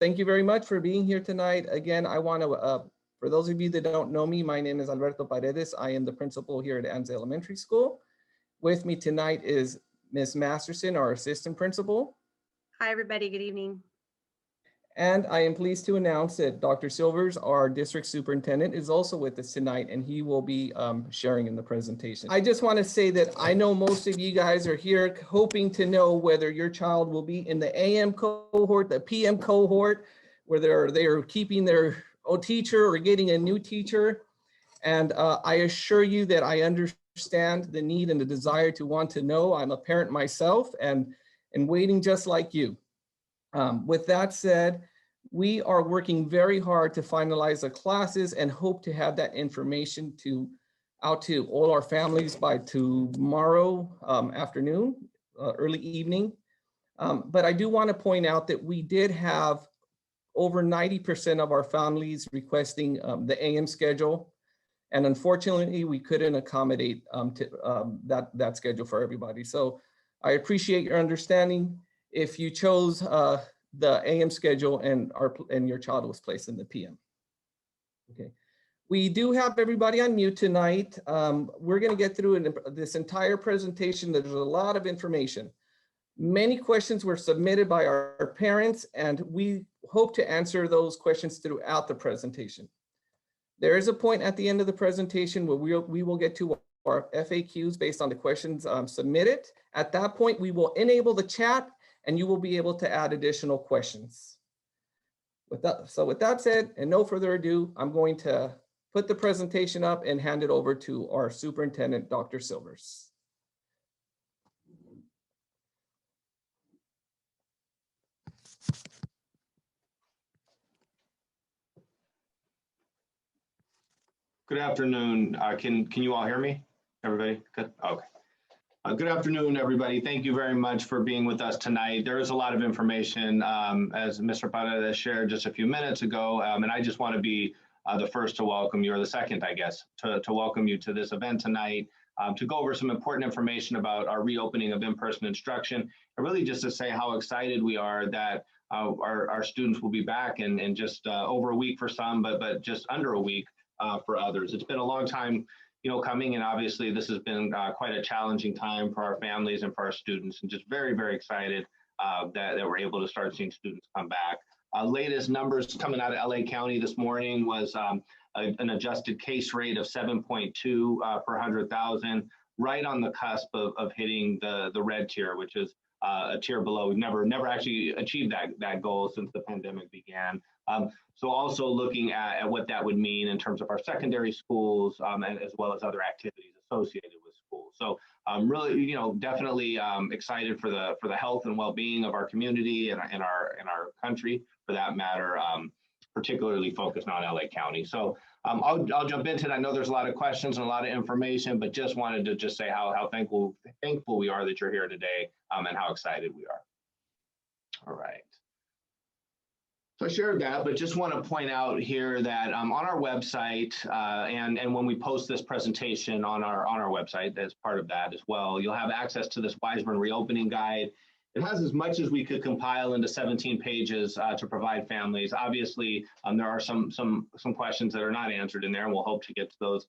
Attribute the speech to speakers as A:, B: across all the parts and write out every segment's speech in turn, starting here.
A: thank you very much for being here tonight. Again, I want to, for those of you that don't know me, my name is Alberto Paredes. I am the principal here at Anza Elementary School. With me tonight is Ms. Masterson, our assistant principal.
B: Hi, everybody. Good evening.
A: And I am pleased to announce that Dr. Silvers, our district superintendent, is also with us tonight, and he will be sharing in the presentation. I just want to say that I know most of you guys are here hoping to know whether your child will be in the AM cohort, the PM cohort, whether they are keeping their old teacher or getting a new teacher. And I assure you that I understand the need and the desire to want to know. I'm a parent myself and waiting just like you. With that said, we are working very hard to finalize the classes and hope to have that information out to all our families by tomorrow afternoon, early evening. But I do want to point out that we did have over 90% of our families requesting the AM schedule. And unfortunately, we couldn't accommodate that schedule for everybody. So I appreciate your understanding. If you chose the AM schedule and your child was placed in the PM. Okay, we do have everybody on mute tonight. We're going to get through this entire presentation. There's a lot of information. Many questions were submitted by our parents, and we hope to answer those questions throughout the presentation. There is a point at the end of the presentation where we will get to our FAQs based on the questions submitted. At that point, we will enable the chat and you will be able to add additional questions. With that said, and no further ado, I'm going to put the presentation up and hand it over to our superintendent, Dr. Silvers.
C: Good afternoon. Can you all hear me? Everybody? Good. Okay. Good afternoon, everybody. Thank you very much for being with us tonight. There is a lot of information, as Mr. Paredes shared just a few minutes ago, and I just want to be the first to welcome you, or the second, I guess, to welcome you to this event tonight, to go over some important information about our reopening of in-person instruction, and really just to say how excited we are that our students will be back in just over a week for some, but just under a week for others. It's been a long time coming, and obviously this has been quite a challenging time for our families and for our students, and just very, very excited that we're able to start seeing students come back. Latest numbers coming out of LA County this morning was an adjusted case rate of 7.2 per 100,000, right on the cusp of hitting the red tier, which is a tier below. We've never actually achieved that goal since the pandemic began. So also looking at what that would mean in terms of our secondary schools, as well as other activities associated with schools. So really, definitely excited for the health and well-being of our community and our country, for that matter, particularly focused on LA County. So I'll jump into it. I know there's a lot of questions and a lot of information, but just wanted to say how thankful we are that you're here today, and how excited we are. All right. So I shared that, but just want to point out here that on our website, and when we post this presentation on our website, as part of that as well, you'll have access to this Wiseman reopening guide. It has as much as we could compile into 17 pages to provide families. Obviously, there are some questions that are not answered in there, and we'll hope to get to those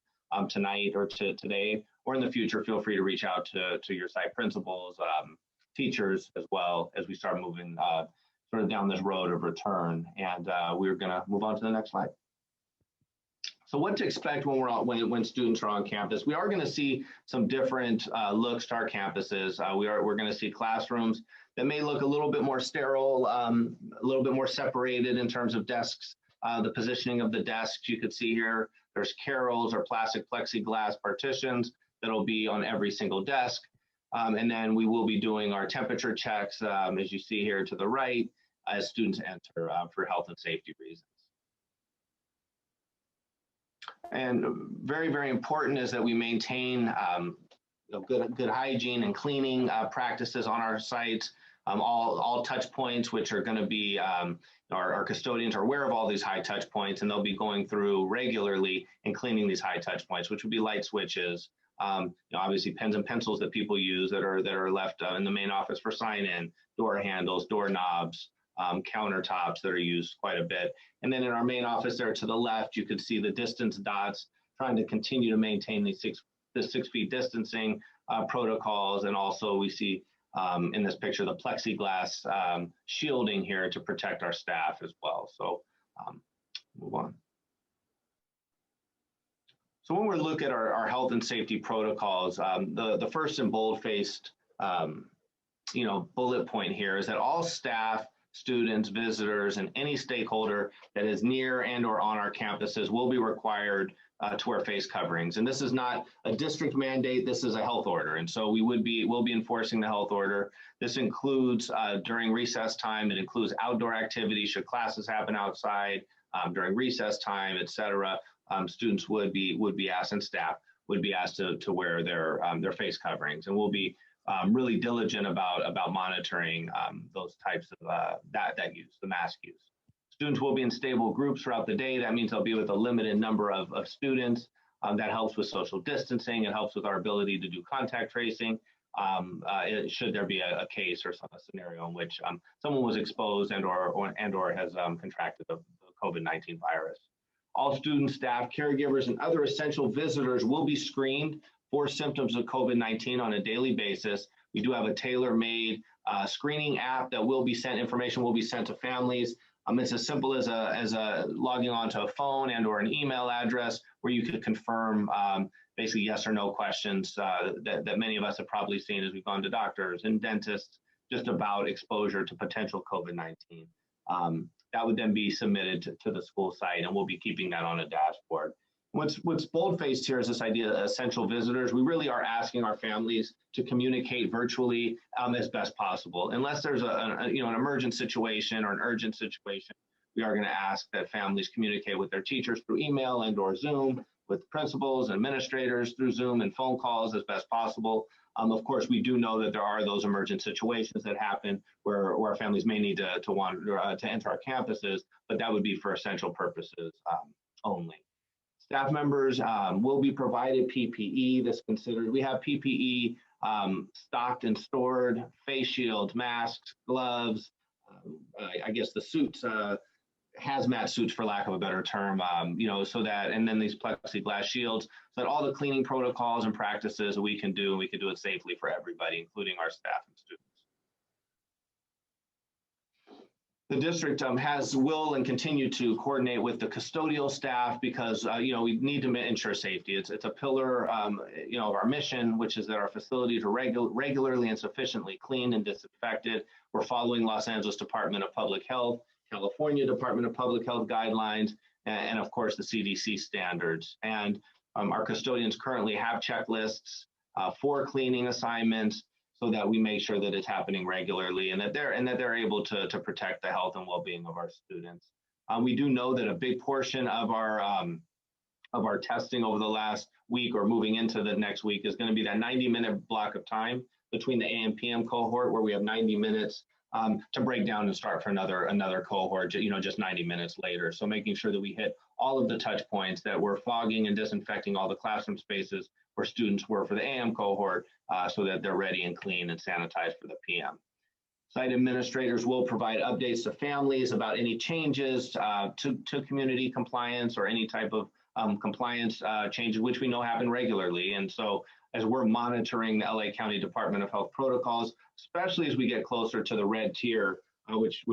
C: tonight or today, or in the future. Feel free to reach out to your site principals, teachers, as well, as we start moving sort of down this road of return. And we're going to move on to the next slide. So what to expect when students are on campus? We are going to see some different looks to our campuses. We're going to see classrooms that may look a little bit more sterile, a little bit more separated in terms of desks. The positioning of the desks, you could see here, there's carrels or plastic plexiglass partitions that'll be on every single desk. And then we will be doing our temperature checks, as you see here to the right, as students enter for health and safety reasons. And very, very important is that we maintain good hygiene and cleaning practices on our sites. All touch points, which are going to be, our custodians are aware of all these high touch points, and they'll be going through regularly and cleaning these high touch points, which would be light switches, obviously pens and pencils that people use that are left in the main office for sign-in, door handles, door knobs, countertops that are used quite a bit. And then in our main office there to the left, you could see the distance dots trying to continue to maintain the 6 feet distancing protocols. And also we see in this picture the plexiglass shielding here to protect our staff as well. So move on. So when we look at our health and safety protocols, the first and bold-faced bullet point here is that all staff, students, visitors, and any stakeholder that is near and or on our campuses will be required to wear face coverings. And this is not a district mandate, this is a health order. And so we'll be enforcing the health order. This includes during recess time, it includes outdoor activities, should classes happen outside, during recess time, et cetera. Students would be asked, and staff would be asked to wear their face coverings, and we'll be really diligent about monitoring those types of that use, the mask use. Students will be in stable groups throughout the day. That means they'll be with a limited number of students. That helps with social distancing. It helps with our ability to do contact tracing. Should there be a case or a scenario in which someone was exposed and or has contracted the COVID-19 virus. All students, staff, caregivers, and other essential visitors will be screened for symptoms of COVID-19 on a daily basis. We do have a tailor-made screening app that will be sent, information will be sent to families. It's as simple as logging onto a phone and or an email address where you could confirm basically yes or no questions that many of us have probably seen as we've gone to doctors and dentists just about exposure to potential COVID-19. That would then be submitted to the school site, and we'll be keeping that on a dashboard. What's bold-faced here is this idea of essential visitors. We really are asking our families to communicate virtually as best possible. Unless there's an emergent situation or an urgent situation, we are going to ask that families communicate with their teachers through email and or Zoom, with principals and administrators through Zoom and phone calls as best possible. Of course, we do know that there are those emergent situations that happen where families may need to enter our campuses, but that would be for essential purposes only. Staff members will be provided PPE that's considered. We have PPE stocked and stored, face shields, masks, gloves, I guess the suits, hazmat suits for lack of a better term, so that, and then these plexiglass shields, so that all the cleaning protocols and practices we can do, and we can do it safely for everybody, including our staff and students. The district will and continue to coordinate with the custodial staff because we need to ensure safety. It's a pillar of our mission, which is that our facilities are regularly and sufficiently cleaned and disinfected. We're following Los Angeles Department of Public Health, California Department of Public Health guidelines, and of course the CDC standards. And our custodians currently have checklists for cleaning assignments, so that we make sure that it's happening regularly and that they're able to protect the health and well-being of our students. We do know that a big portion of our testing over the last week or moving into the next week is going to be that 90-minute block of time between the AM PM cohort, where we have 90 minutes to break down and start for another cohort, just 90 minutes later. So making sure that we hit all of the touch points, that we're fogging and disinfecting all the classroom spaces where students were for the AM cohort, so that they're ready and clean and sanitized for the PM. Site administrators will provide updates to families about any changes to community compliance or any type of compliance changes, which we know happen regularly. And so as we're monitoring the LA County Department of Health protocols, especially as we get closer to the red tier, which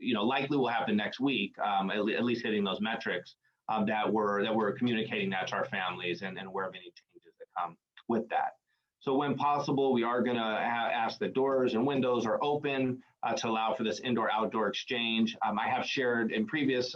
C: likely will happen next week, at least hitting those metrics, that we're communicating that to our families and aware of any changes that come with that. So when possible, we are going to ask that doors and windows are open to allow for this indoor-outdoor exchange. I have shared in previous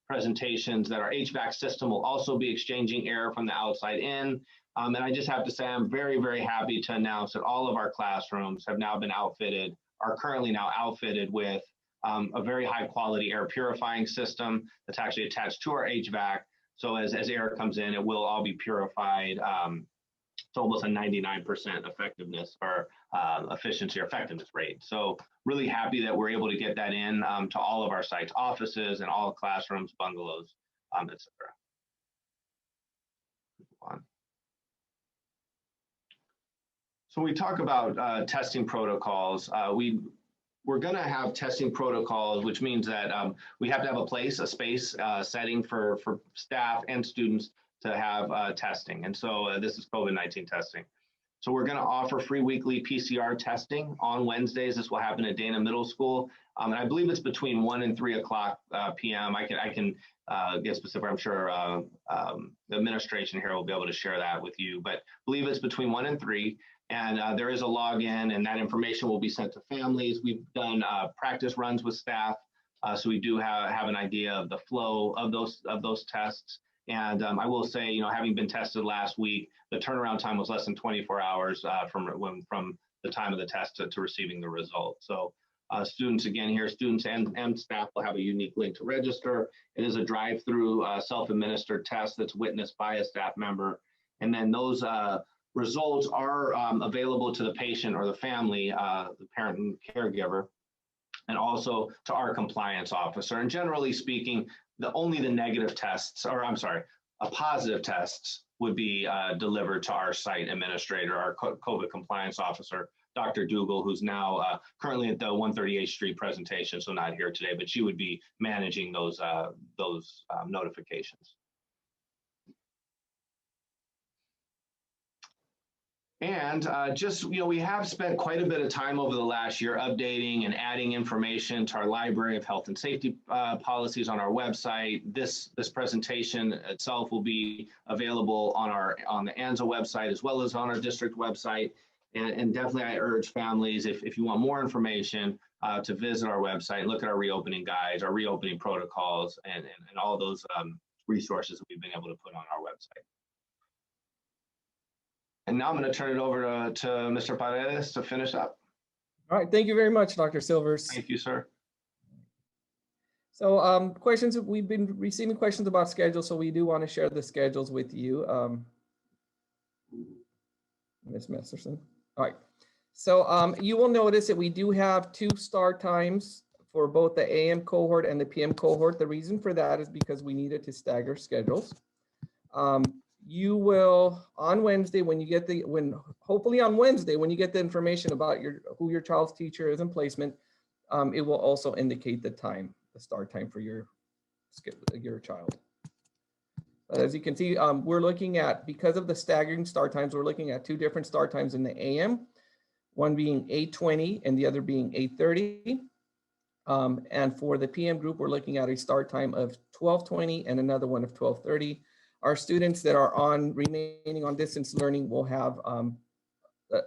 C: presentations that our HVAC system will also be exchanging air from the outside in. And I just have to say, I'm very, very happy to announce that all of our classrooms have now been are currently now outfitted with a very high quality air purifying system that's actually attached to our HVAC. So as air comes in, it will all be purified. It's almost a 99% effectiveness or efficiency or effectiveness rate. So really happy that we're able to get that in to all of our sites, offices and all classrooms, bungalows, et cetera. So we talk about testing protocols. we're going to have testing protocols, which means that we have to have a space setting for staff and students to have testing. And so this is COVID-19 testing. So we're going to offer free weekly PCR testing on Wednesdays. This will happen at Dana Middle School. And I believe it's between 1 and 3 o'clock p.m. I can get specific. I'm sure the administration here will be able to share that with you, but I believe it's between 1 and 3. And there is a login, and that information will be sent to families. We've done practice runs with staff, so we do have an idea of the flow of those tests. And I will say, having been tested last week, the turnaround time was less than 24 hours from the time of the test to receiving the result. So students, again here, students and staff will have a unique link to register. It is a drive-through self-administered test that's witnessed by a staff member. And then those results are available to the patient or the family, the parent and caregiver, and also to our compliance officer. And generally speaking, only the negative tests, or I'm sorry, positive tests would be delivered to our site administrator, our COVID compliance officer, Dr. Dougal, who's now currently at the 138th Street presentation, so not here today, but she would be managing those notifications. And we have spent quite a bit of time over the last year updating and adding information to our library of health and safety policies on our website. This presentation itself will be available on the Anza website as well as on our district website. And definitely I urge families, if you want more information, to visit our website, look at our reopening guides, our reopening protocols, and all those resources that we've been able to put on our website. And now I'm going to turn it over to Mr. Paredes to finish up.
A: All right, thank you very much, Dr. Silvers.
C: Thank you, sir.
A: So questions, we've been receiving questions about schedules, so we do want to share the schedules with you. Ms. Messerson. All right, so you will notice that we do have 2 start times for both the AM cohort and the PM cohort. The reason for that is because we needed to stagger schedules. You will on Wednesday hopefully on Wednesday when you get the information about who your child's teacher is in placement, it will also indicate the start time for your child. But as you can see, we're looking at, because of the staggering start times, we're looking at 2 different start times in the AM, one being 8:20 and the other being 8:30. And for the PM group, we're looking at a start time of 12:20 and another one of 12:30. Our students that are remaining on distance learning will have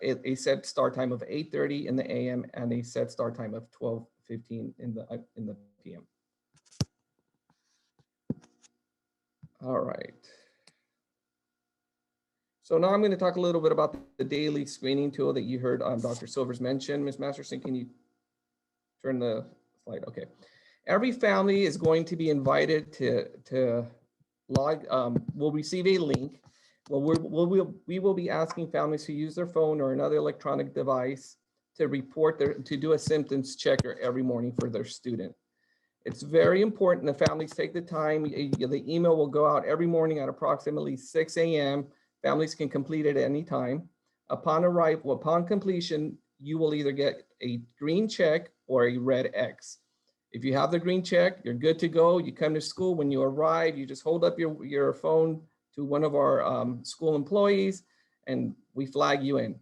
A: a set start time of 8:30 in the AM and a set start time of 12:15 in the PM. All right. So now I'm going to talk a little bit about the daily screening tool that you heard Dr. Silvers mention. Ms. Masterson, can you turn the slide? Okay. Every family is going to be invited to log, will receive a link. Well, we will be asking families to use their phone or another electronic device to to do a symptoms checker every morning for their student. It's very important that families take the time. The email will go out every morning at approximately 6 a.m. Families can complete it at any time. Upon completion, you will either get a green check or a red X. If you have the green check, you're good to go. You come to school. When you arrive, you just hold up your phone to one of our school employees and we flag you in.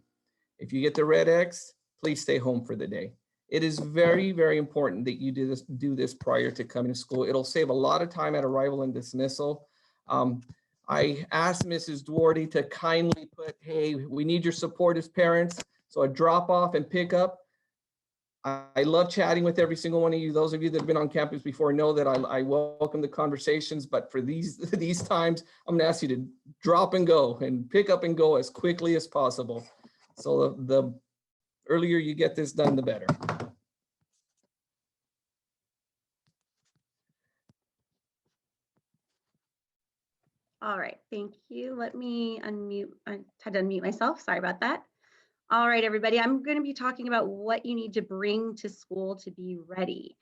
A: If you get the red X, please stay home for the day. It is very, very important that you do this prior to coming to school. It'll save a lot of time at arrival and dismissal. I asked Mrs. Duarte to kindly put, hey, we need your support as parents. So a drop off and pick up. I love chatting with every single one of you. Those of you that have been on campus before know that I welcome the conversations, but for these times, I'm gonna ask you to drop and go and pick up and go as quickly as possible. So the earlier you get this done, the better.
B: All right, thank you. Let me unmute. I had to unmute myself. Sorry about that. All right, everybody. I'm going to be talking about what you need to bring to school to be ready.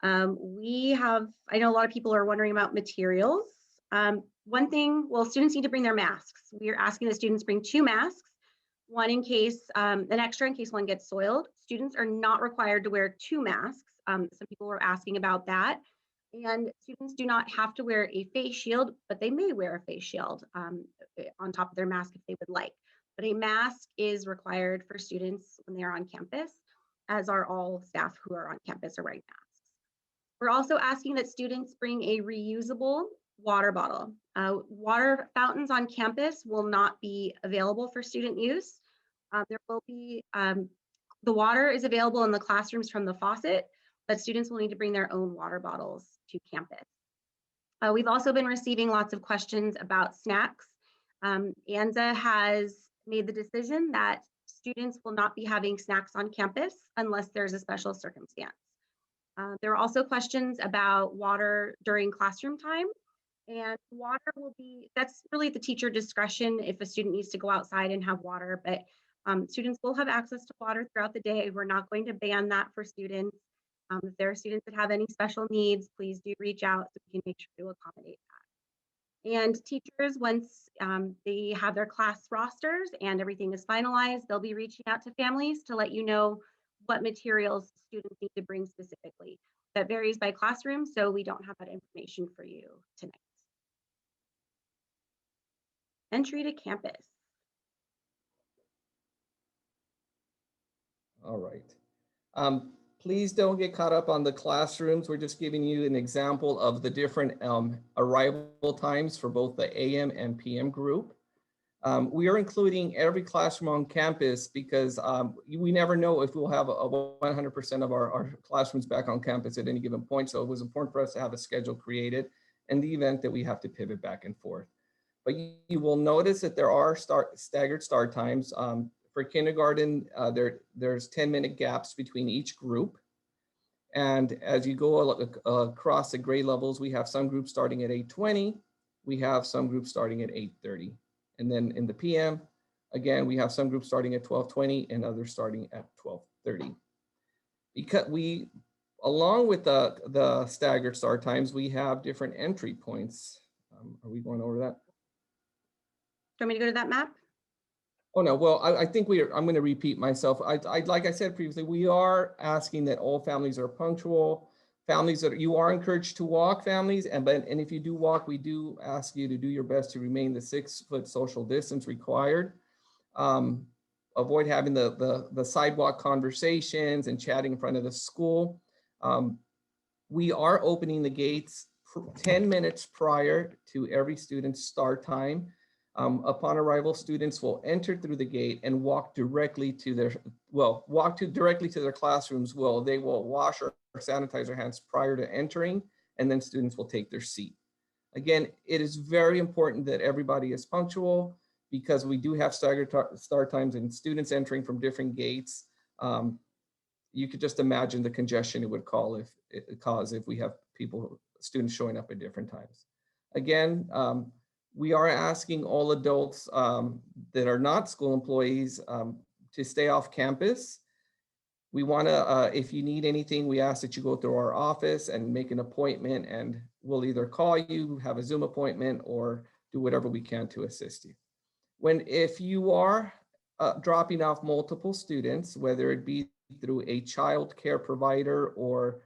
B: I know a lot of people are wondering about materials. One thing, well, students need to bring their masks. We are asking the students bring 2 masks. an extra in case one gets soiled. Students are not required to wear 2 masks. Some people were asking about that. And students do not have to wear a face shield, but they may wear a face shield on top of their mask if they would like. But a mask is required for students when they're on campus, as are all staff who are on campus are wearing masks. We're also asking that students bring a reusable water bottle. Water fountains on campus will not be available for student use. There will be, the water is available in the classrooms from the faucet, but students will need to bring their own water bottles to campus. We've also been receiving lots of questions about snacks. Anza has made the decision that students will not be having snacks on campus unless there's a special circumstance. There are also questions about water during classroom time, and water will be, that's really at the teacher discretion if a student needs to go outside and have water, but students will have access to water throughout the day. We're not going to ban that for students. If there are students that have any special needs, please do reach out so we can make sure to accommodate that. And teachers, once they have their class rosters and everything is finalized, they'll be reaching out to families to let you know what materials students need to bring specifically. That varies by classroom, so we don't have that information for you tonight. Entry to campus.
A: All right. Please don't get caught up on the classrooms. We're just giving you an example of the different arrival times for both the AM and PM group. We are including every classroom on campus because we never know if we'll have 100% of our classrooms back on campus at any given point. So it was important for us to have a schedule created in the event that we have to pivot back and forth. But you will notice that there are staggered start times. For kindergarten, there's 10-minute gaps between each group. And as you go across the grade levels, we have some groups starting at 8:20. We have some groups starting at 8:30. And then in the PM, again, we have some groups starting at 12:20 and others starting at 12:30. Because along with the staggered start times, we have different entry points. Are we going over that?
B: Do you want me to go to that map?
A: Oh, no, well, I think I'm going to repeat myself. Like I said previously, we are asking that all families are punctual. Families that you are encouraged to walk, families, and if you do walk, we do ask you to do your best to remain the 6-foot social distance required. Avoid having the sidewalk conversations and chatting in front of the school. We are opening the gates 10 minutes prior to every student's start time. Upon arrival, students will enter through the gate and walk directly to their classrooms. They will wash or sanitize their hands prior to entering, and then students will take their seat. Again, it is very important that everybody is punctual because we do have staggered start times and students entering from different gates. You could just imagine the congestion it would cause if we have students showing up at different times. Again, we are asking all adults that are not school employees to stay off campus. We want to, if you need anything, we ask that you go through our office and make an appointment, and we'll either call you, have a Zoom appointment, or do whatever we can to assist you. If you are dropping off multiple students, whether it be through a child care provider or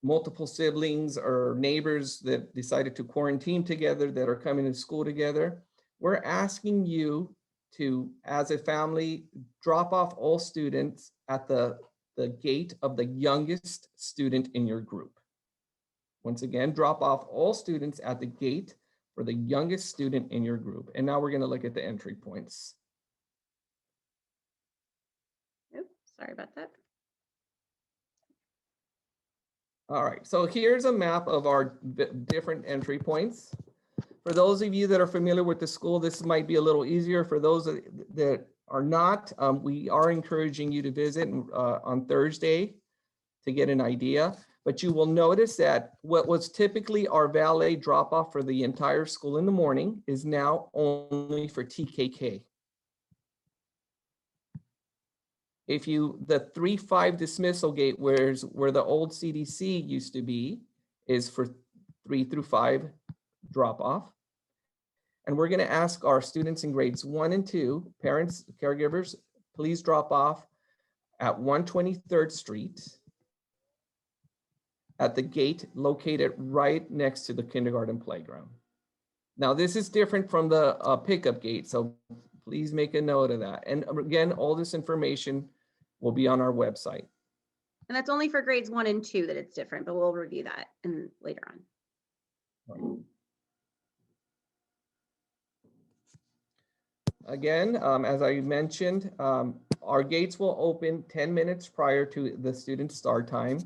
A: multiple siblings or neighbors that decided to quarantine together that are coming to school together, we're asking you to, as a family, drop off all students at the gate of the youngest student in your group. Once again, drop off all students at the gate for the youngest student in your group. And now we're going to look at the entry points.
B: Oops, sorry about that.
A: All right, so here's a map of our different entry points. For those of you that are familiar with the school, this might be a little easier. For those that are not, we are encouraging you to visit on Thursday to get an idea. But you will notice that what was typically our valet drop-off for the entire school in the morning is now only for TKK. The 3-5 dismissal gate, where the old CDC used to be, is for 3 through 5 drop off. And we're going to ask our students in grades 1 and 2, parents, caregivers, please drop off at 123rd Street at the gate located right next to the kindergarten playground. Now, this is different from the pickup gate, so please make a note of that. And again, all this information will be on our website.
B: And that's only for grades 1 and 2 that it's different, but we'll review that later on.
A: Again, as I mentioned, our gates will open 10 minutes prior to the student start time.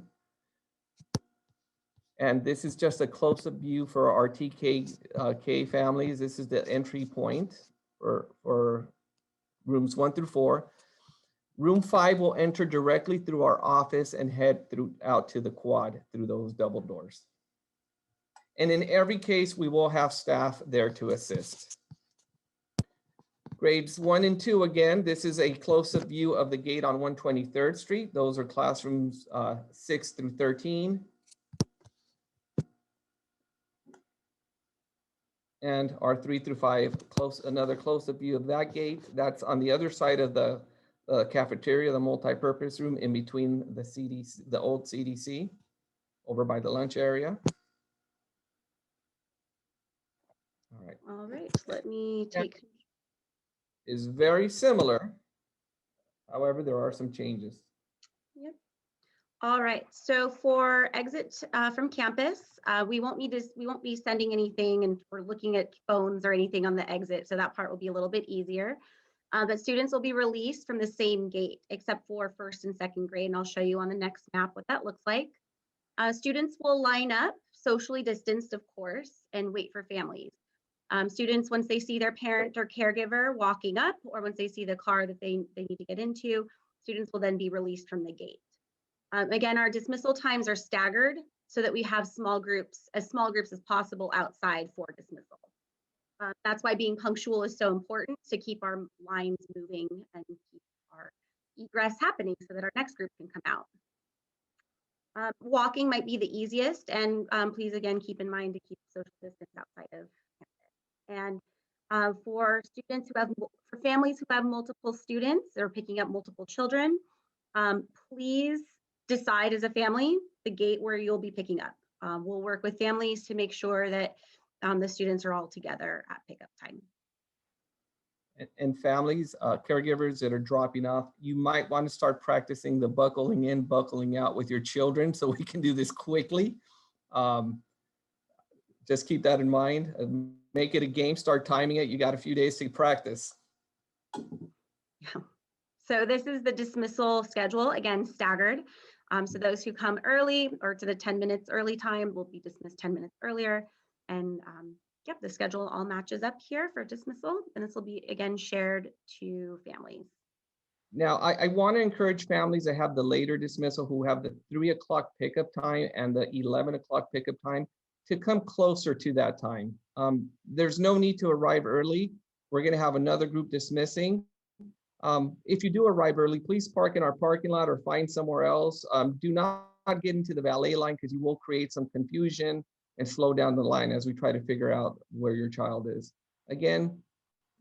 A: And this is just a close-up view for our TK families. This is the entry point for rooms 1 through 4. Room 5 will enter directly through our office and head out to the quad through those double doors. And in every case, we will have staff there to assist. Grades 1 and 2, again, this is a close-up view of the gate on 123rd Street. Those are classrooms 6 through 13. And our 3 through 5, another close-up view of that gate. That's on the other side of the cafeteria, the multi-purpose room in between the CDC, the old CDC, over by the lunch area.
B: All right, let me take.
A: Is very similar. However, there are some changes.
B: Yep. All right, so for exit from campus, we won't be sending anything and we're looking at phones or anything on the exit, so that part will be a little bit easier. But students will be released from the same gate, except for first and second grade, and I'll show you on the next map what that looks like. Students will line up, socially distanced, of course, and wait for families. Students, once they see their parent or caregiver walking up, or once they see the car that they need to get into, students will then be released from the gate. Again, our dismissal times are staggered so that we have small groups as possible outside for dismissal. That's why being punctual is so important, to keep our lines moving and keep our egress happening so that our next group can come out. Walking might be the easiest, and please again keep in mind to keep social distance outside of campus. And for families who have multiple students or picking up multiple children, please decide as a family the gate where you'll be picking up. We'll work with families to make sure that the students are all together at pickup time.
A: And families, caregivers that are dropping off, you might want to start practicing the buckling in, buckling out with your children so we can do this quickly. Just keep that in mind. Make it a game, start timing it. You got a few days to practice.
B: Yeah. So this is the dismissal schedule, again, staggered. So those who come early or to the 10 minutes early time will be dismissed 10 minutes earlier. And yep, the schedule all matches up here for dismissal. And this will be, again, shared to families.
A: Now, I want to encourage families that have the later dismissal, who have the 3 o'clock pickup time and the 11 o'clock pickup time, to come closer to that time. There's no need to arrive early. We're going to have another group dismissing. If you do arrive early, please park in our parking lot or find somewhere else. Do not get into the valet line, because you will create some confusion and slow down the line as we try to figure out where your child is. Again,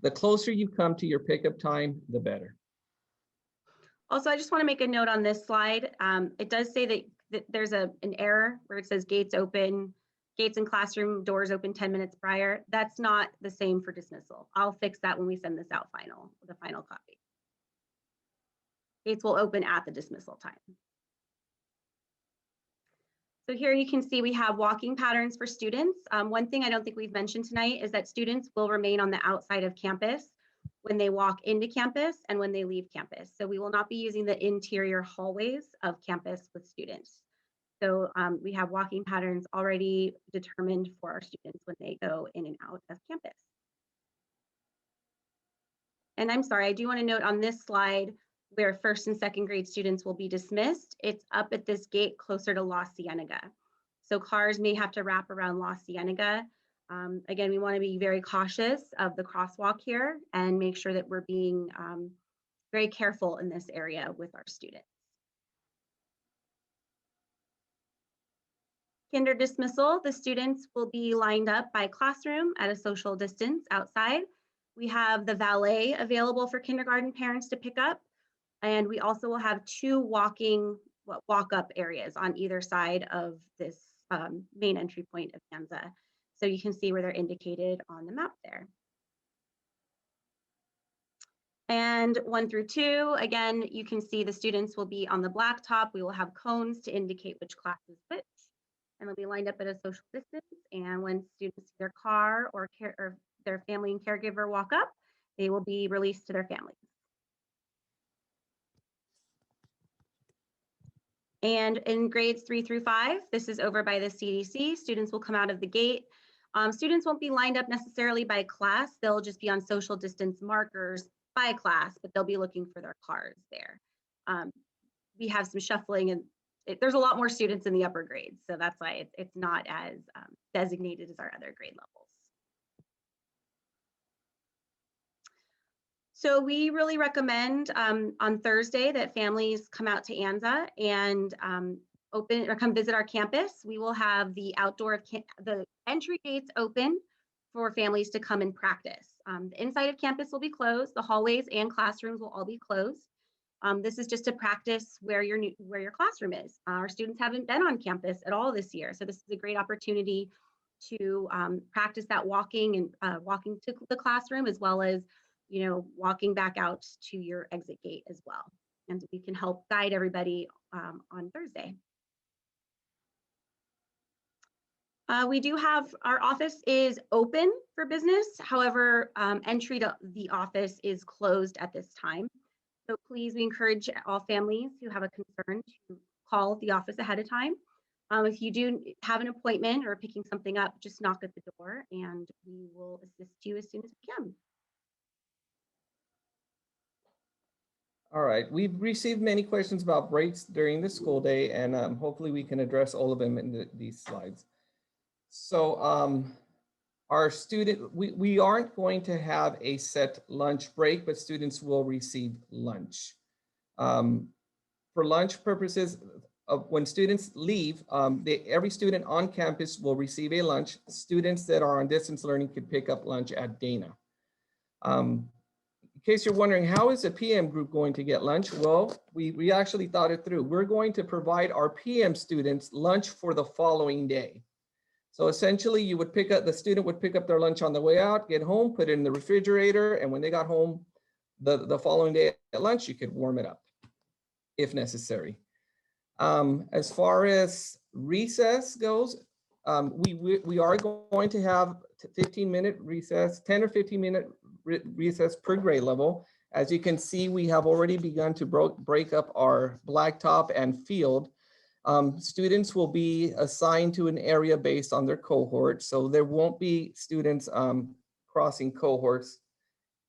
A: the closer you come to your pickup time, the better.
B: Also, I just want to make a note on this slide. It does say that there's an error where it says gates and classroom doors open 10 minutes prior. That's not the same for dismissal. I'll fix that when we send this out the final copy. Gates will open at the dismissal time. So here you can see we have walking patterns for students. One thing I don't think we've mentioned tonight is that students will remain on the outside of campus when they walk into campus and when they leave campus. So we will not be using the interior hallways of campus with students. So we have walking patterns already determined for our students when they go in and out of campus. And I'm sorry, I do want to note on this slide where first and second grade students will be dismissed, it's up at this gate closer to La Cienega. So cars may have to wrap around La Cienega. Again, we want to be very cautious of the crosswalk here and make sure that we're being very careful in this area with our students. Kinder dismissal, the students will be lined up by classroom at a social distance outside. We have the valet available for kindergarten parents to pick up. And we also will have 2 walk-up areas on either side of this main entry point of Anza. So you can see where they're indicated on the map there. And 1 through 2, again, you can see the students will be on the blacktop. We will have cones to indicate which class is which, and they'll be lined up at a social distance. And when students see their car or their family and caregiver walk up, they will be released to their families. And in grades 3 through 5, this is over by the CDC. Students will come out of the gate. Students won't be lined up necessarily by class. They'll just be on social distance markers by class, but they'll be looking for their cars there. We have some shuffling, and there's a lot more students in the upper grades, so that's why it's not as designated as our other grade levels. So we really recommend on Thursday that families come out to Anza and come visit our campus. We will have the entry gates open for families to come and practice. The inside of campus will be closed. The hallways and classrooms will all be closed. This is just to practice where your classroom is. Our students haven't been on campus at all this year, so this is a great opportunity to practice that walking to the classroom, as well as walking back out to your exit gate as well. And we can help guide everybody on Thursday. We do have, our office is open for business. However, entry to the office is closed at this time. So please, we encourage all families who have a concern to call the office ahead of time. If you do have an appointment or picking something up, just knock at the door and we will assist you as soon as we can.
A: All right, we've received many questions about breaks during the school day, and hopefully we can address all of them in these slides. So our we aren't going to have a set lunch break, but students will receive lunch. For lunch purposes, when students leave, every student on campus will receive a lunch. Students that are on distance learning could pick up lunch at Dana. In case you're wondering, how is a PM group going to get lunch? Well, we actually thought it through. We're going to provide our PM students lunch for the following day. So essentially, the student would pick up their lunch on the way out, get home, put it in the refrigerator, and when they got home the following day at lunch, you could warm it up if necessary. As far as recess goes, we are going to have 15-minute recess, 10 or 15-minute recess per grade level. As you can see, we have already begun to break up our blacktop and field. Students will be assigned to an area based on their cohort, so there won't be students crossing cohorts.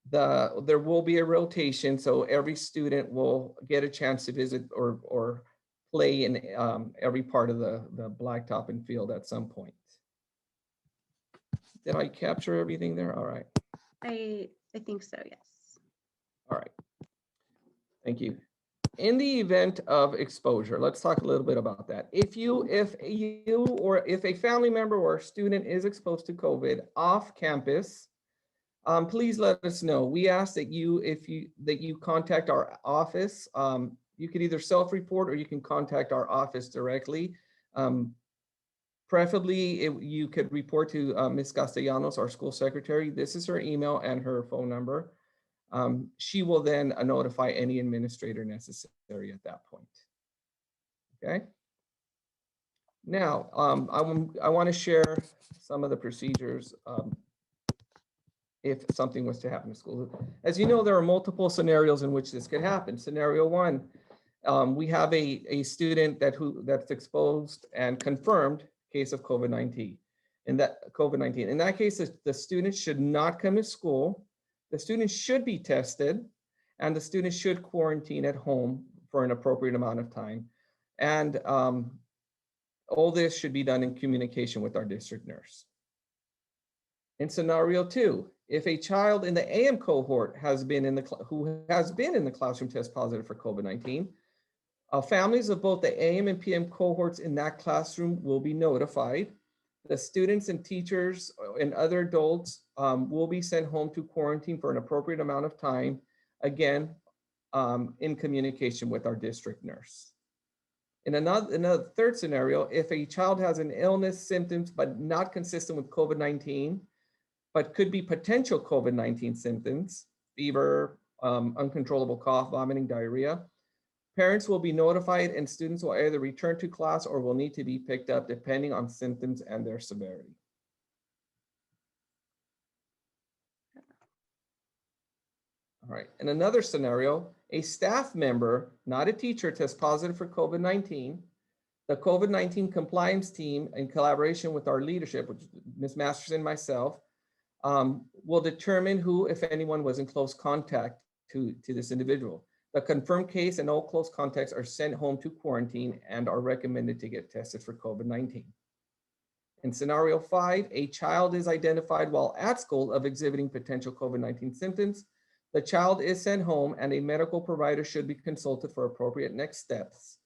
A: There will be a rotation, so every student will get a chance to visit or play in every part of the blacktop and field at some point. Did I capture everything there? All right.
B: I think so, yes.
A: All right. Thank you. In the event of exposure, let's talk a little bit about that. If a family member or a student is exposed to COVID off campus, please let us know. We ask that you contact our office. You could either self-report or you can contact our office directly. Preferably, you could report to Ms. Castellanos, our school secretary. This is her email and her phone number. She will then notify any administrator necessary at that point. Okay. Now, I want to share some of the procedures if something was to happen to school. As you know, there are multiple scenarios in which this could happen. Scenario one, we have a student that's exposed and confirmed case of COVID-19. In that case, the student should not come to school. The student should be tested, and the student should quarantine at home for an appropriate amount of time. And all this should be done in communication with our district nurse. In scenario two, if a child in the AM cohort who has been in the classroom test positive for COVID-19, Families of both the AM and PM cohorts in that classroom will be notified. The students and teachers and other adults will be sent home to quarantine for an appropriate amount of time, again, in communication with our district nurse. In another third scenario, if a child has an illness, symptoms, but not consistent with COVID-19, but could be potential COVID-19 symptoms, fever, uncontrollable cough, vomiting, diarrhea, parents will be notified and students will either return to class or will need to be picked up depending on symptoms and their severity. All right, in another scenario, a staff member, not a teacher, tests positive for COVID-19. The COVID-19 compliance team, in collaboration with our leadership, which is Ms. Masterson and myself, will determine who, if anyone, was in close contact to this individual. The confirmed case and all close contacts are sent home to quarantine and are recommended to get tested for COVID-19. In scenario 5, a child is identified while at school of exhibiting potential COVID-19 symptoms. The child is sent home and a medical provider should be consulted for appropriate next steps,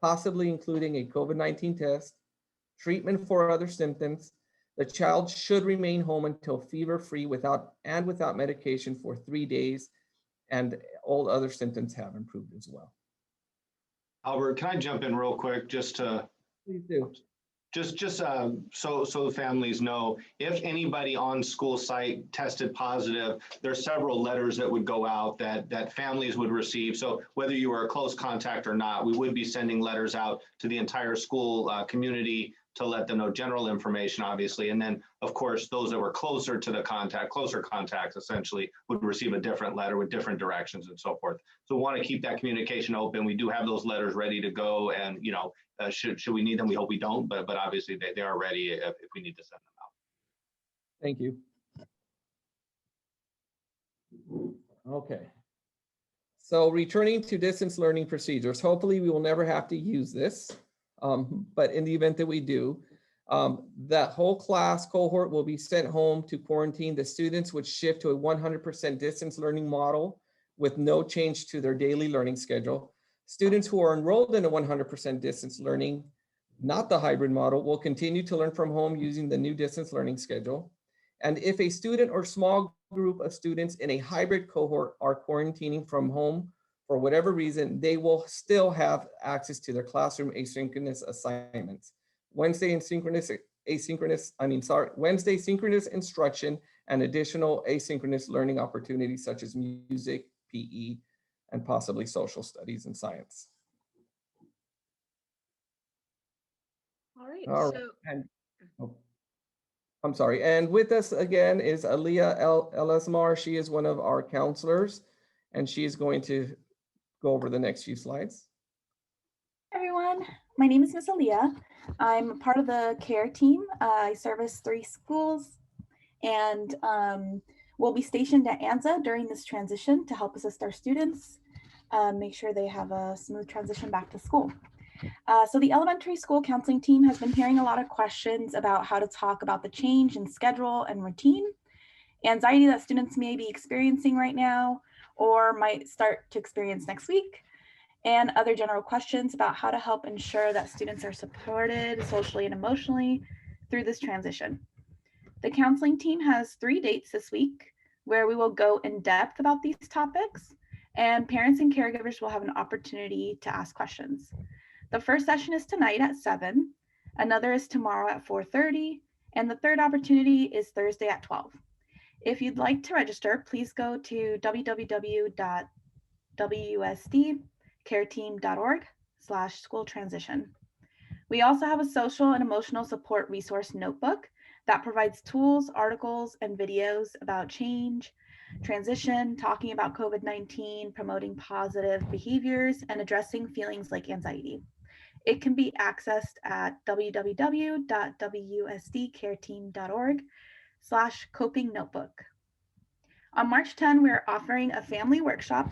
A: possibly including a COVID-19 test, treatment for other symptoms. The child should remain home until fever-free without medication for 3 days, and all other symptoms have improved as well.
C: Albert, can I jump in real quick just to?
A: Please do.
C: So the families know, if anybody on school site tested positive, there's several letters that would go out that families would receive. So whether you were a close contact or not, we would be sending letters out to the entire school community to let them know general information, obviously. And then, of course, those that were closer to the closer contacts essentially would receive a different letter with different directions and so forth. So we want to keep that communication open. We do have those letters ready to go, and should we need them, we hope we don't, but obviously they are ready if we need to send them out.
A: Thank you. Okay. So returning to distance learning procedures, hopefully we will never have to use this. But in the event that we do, that whole class cohort will be sent home to quarantine. The students would shift to a 100% distance learning model with no change to their daily learning schedule. Students who are enrolled in a 100% distance learning, not the hybrid model, will continue to learn from home using the new distance learning schedule. And if a student or small group of students in a hybrid cohort are quarantining from home, for whatever reason, they will still have access to their classroom asynchronous assignments. Wednesday synchronous instruction and additional asynchronous learning opportunities such as music, PE, and possibly social studies and science.
B: All right.
A: I'm sorry. And with us again is Aliyah Elesmar. She is one of our counselors, and she is going to go over the next few slides.
D: Hi everyone, my name is Miss Aliyah. I'm part of the care team. I service 3 schools and will be stationed at Anza during this transition to help assist our students, make sure they have a smooth transition back to school. So the elementary school counseling team has been hearing a lot of questions about how to talk about the change in schedule and routine, anxiety that students may be experiencing right now or might start to experience next week, and other general questions about how to help ensure that students are supported socially and emotionally through this transition. The counseling team has 3 dates this week where we will go in depth about these topics, and parents and caregivers will have an opportunity to ask questions. The first session is tonight at 7, another is tomorrow at 4:30, and the third opportunity is Thursday at 12. If you'd like to register, please go to www.wsdcareteam.org/school transition. We also have a social and emotional support resource notebook that provides tools, articles, and videos about change, transition, talking about COVID-19, promoting positive behaviors, and addressing feelings like anxiety. It can be accessed at www.wsdcareteam.org/coping notebook. On March 10, we're offering a family workshop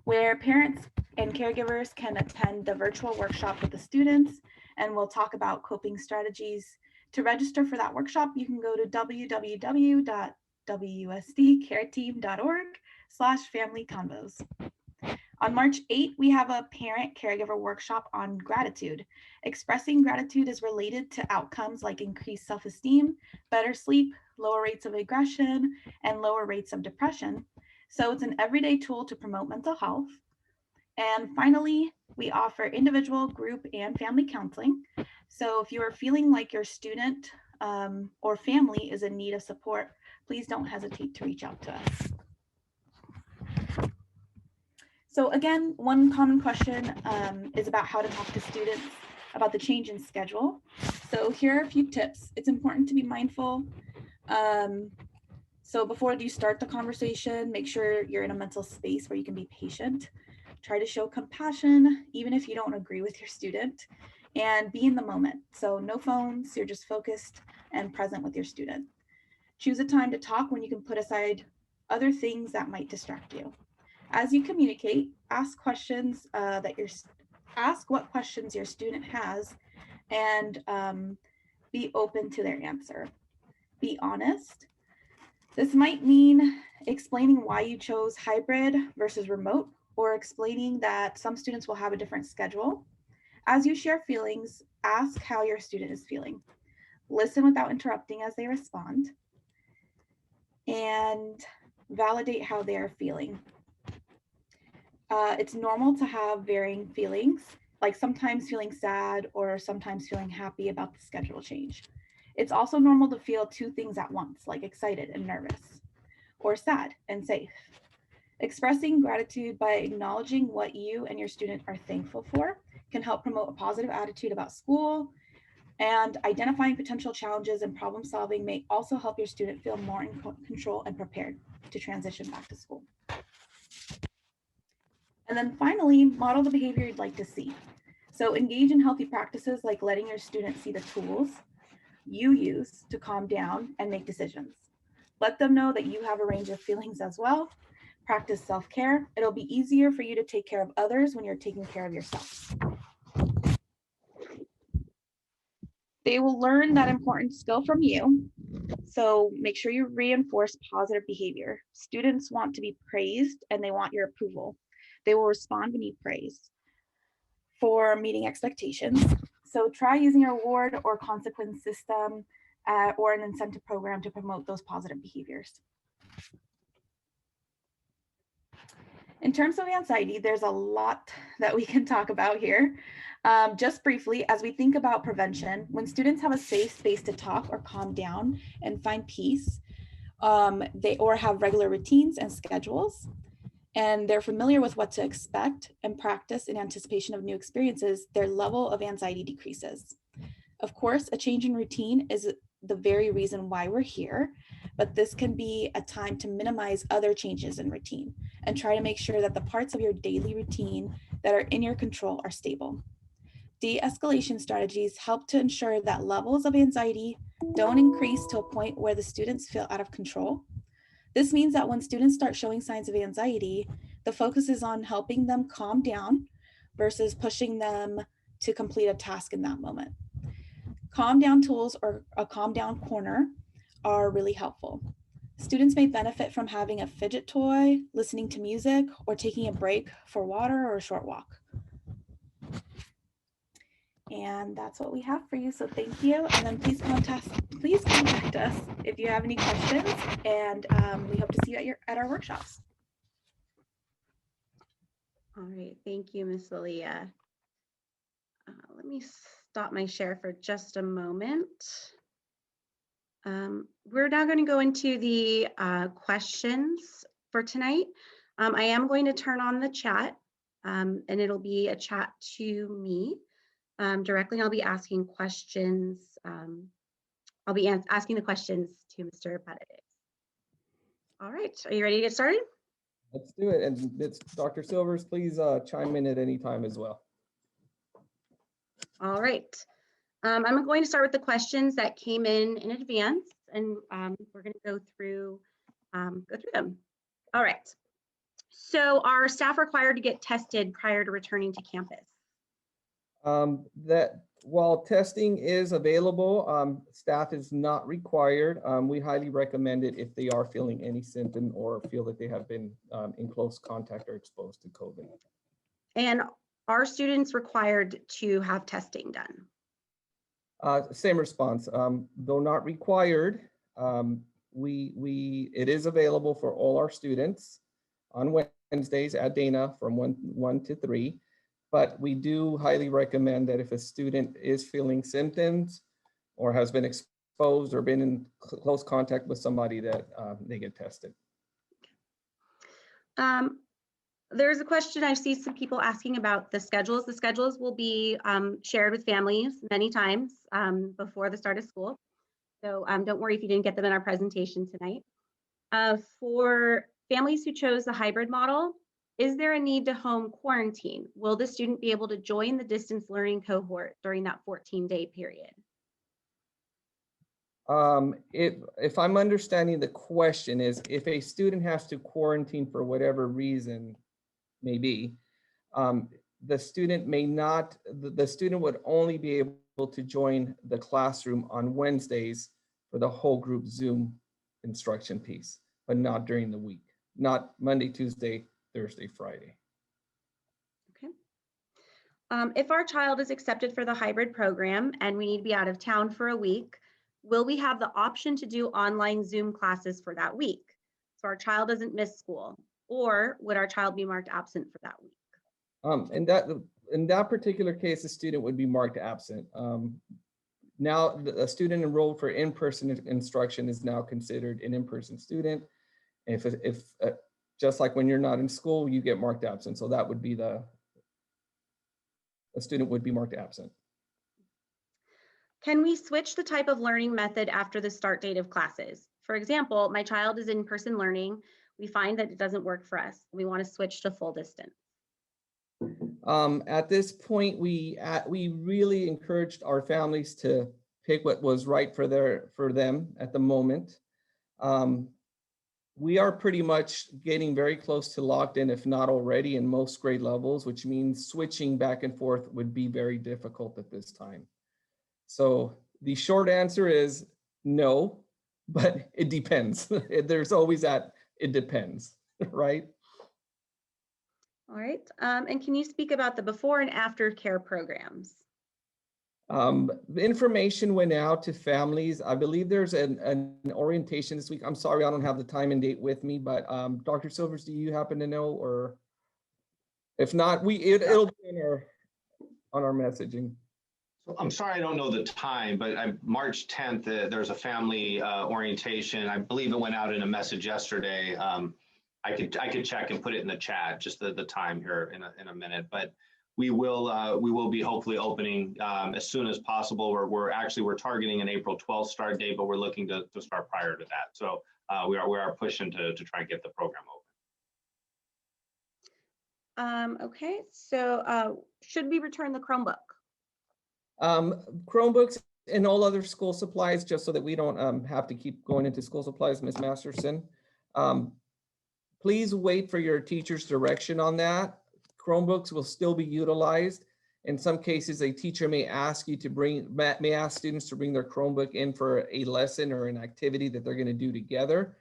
D: where parents and caregivers can attend the virtual workshop with the students, and we'll talk about coping strategies. To register for that workshop, you can go to www.wsdcareteam.org/family convos. On March 8th, we have a parent caregiver workshop on gratitude. Expressing gratitude is related to outcomes like increased self-esteem, better sleep, lower rates of aggression, and lower rates of depression. So it's an everyday tool to promote mental health. And finally, we offer individual, group, and family counseling. So if you are feeling like your student or family is in need of support, please don't hesitate to reach out to us. So again, one common question is about how to talk to students about the change in schedule. So here are a few tips. It's important to be mindful. So before you start the conversation, make sure you're in a mental space where you can be patient. Try to show compassion, even if you don't agree with your student, and be in the moment. So no phones, you're just focused and present with your student. Choose a time to talk when you can put aside other things that might distract you. As you communicate, ask questions ask what questions your student has, and be open to their answer. Be honest. This might mean explaining why you chose hybrid versus remote, or explaining that some students will have a different schedule. As you share feelings, ask how your student is feeling. Listen without interrupting as they respond, and validate how they are feeling. It's normal to have varying feelings, like sometimes feeling sad or sometimes feeling happy about the schedule change. It's also normal to feel two things at once, like excited and nervous, or sad and safe. Expressing gratitude by acknowledging what you and your student are thankful for can help promote a positive attitude about school, and identifying potential challenges and problem solving may also help your student feel more in control and prepared to transition back to school. And then finally, model the behavior you'd like to see. So engage in healthy practices like letting your student see the tools you use to calm down and make decisions. Let them know that you have a range of feelings as well. Practice self-care. It'll be easier for you to take care of others when you're taking care of yourself. They will learn that important skill from you. So make sure you reinforce positive behavior. Students want to be praised and they want your approval. They will respond when you praise for meeting expectations. So try using a reward or consequence system or an incentive program to promote those positive behaviors. In terms of anxiety, there's a lot that we can talk about here. Just briefly, as we think about prevention, when students have a safe space to talk or calm down and find peace, they or have regular routines and schedules, and they're familiar with what to expect and practice in anticipation of new experiences, their level of anxiety decreases. Of course, a change in routine is the very reason why we're here, but this can be a time to minimize other changes in routine and try to make sure that the parts of your daily routine that are in your control are stable. De-escalation strategies help to ensure that levels of anxiety don't increase to a point where the students feel out of control. This means that when students start showing signs of anxiety, the focus is on helping them calm down versus pushing them to complete a task in that moment. Calm down tools or a calm down corner are really helpful. Students may benefit from having a fidget toy, listening to music, or taking a break for water or a short walk. And that's what we have for you. So thank you. And then please contact us if you have any questions. And we hope to see you at our workshops.
B: All right, thank you, Ms. Aaliyah. Let me stop my share for just a moment. We're now going to go into the questions for tonight. I am going to turn on the chat, and it'll be a chat to me directly. I'll be asking questions. I'll be asking the questions to Mr. Paredes. All right, are you ready to get started?
A: Let's do it. And it's Dr. Silvers, please chime in at any time as well.
B: All right. I'm going to start with the questions that came in advance, and we're going to go through them. All right. So are staff required to get tested prior to returning to campus?
A: That while testing is available, staff is not required. We highly recommend it if they are feeling any symptom or feel that they have been in close contact or exposed to COVID.
B: And are students required to have testing done?
A: Same response, though not required. It is available for all our students on Wednesdays at Dana from 1 to 3. But we do highly recommend that if a student is feeling symptoms or has been exposed or been in close contact with somebody, that they get tested.
B: There's a question I see some people asking about the schedules. The schedules will be shared with families many times before the start of school. So don't worry if you didn't get them in our presentation tonight. For families who chose the hybrid model, is there a need to home quarantine? Will the student be able to join the distance learning cohort during that 14-day period?
A: If I'm understanding the question is, if a student has to quarantine for whatever reason may be, the student may not, the student would only be able to join the classroom on Wednesdays for the whole group Zoom instruction piece, but not during the week, not Monday, Tuesday, Thursday, Friday.
B: Okay. If our child is accepted for the hybrid program and we need to be out of town for a week, will we have the option to do online Zoom classes for that week? So our child doesn't miss school, or would our child be marked absent for that week?
A: In that particular case, the student would be marked absent. Now, a student enrolled for in-person instruction is now considered an in-person student. If just like when you're not in school, you get marked absent. So that would be a student would be marked absent.
B: Can we switch the type of learning method after the start date of classes? For example, my child is in-person learning. We find that it doesn't work for us. We want to switch to full distance.
A: At this point, we really encouraged our families to pick what was right for them at the moment. We are pretty much getting very close to locked in, if not already, in most grade levels, which means switching back and forth would be very difficult at this time. So the short answer is no, but it depends. There's always that, it depends, right?
B: All right. And can you speak about the before and after care programs?
A: The information went out to families. I believe there's an orientation this week. I'm sorry, I don't have the time and date with me, but Dr. Silvers, do you happen to know? Or if not, it'll be on our messaging.
C: So I'm sorry, I don't know the time, but March 10th, there's a family orientation. I believe it went out in a message yesterday. I could check and put it in the chat, just the time here in a minute, but we will be hopefully opening as soon as possible. We're targeting an April 12th start date, but we're looking to start prior to that. So we are pushing to try and get the program open.
B: Okay, so should we return the Chromebook?
A: Chromebooks and all other school supplies, just so that we don't have to keep going into school supplies, Ms. Masterson. Please wait for your teacher's direction on that. Chromebooks will still be utilized. In some cases, a teacher may ask students to bring their Chromebook in for a lesson or an activity that they're going to do together.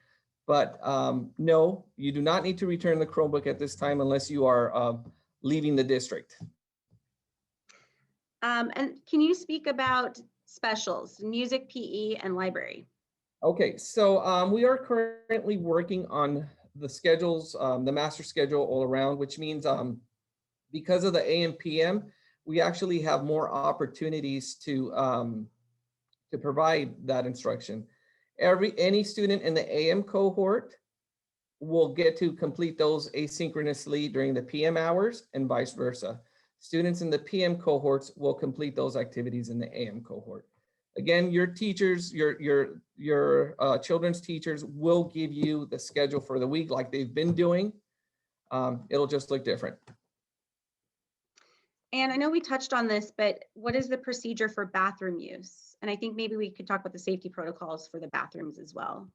A: But no, you do not need to return the Chromebook at this time unless you are leaving the district.
B: And can you speak about specials, music, PE, and library?
A: Okay, so we are currently working on the schedules, the master schedule all around, which means because of the AM PM, we actually have more opportunities to provide that instruction. Any student in the AM cohort will get to complete those asynchronously during the PM hours and vice versa. Students in the PM cohorts will complete those activities in the AM cohort. Again, your teachers, your children's teachers will give you the schedule for the week like they've been doing. It'll just look different.
B: And I know we touched on this, but what is the procedure for bathroom use? And I think maybe we could talk about the safety protocols for the bathrooms as well.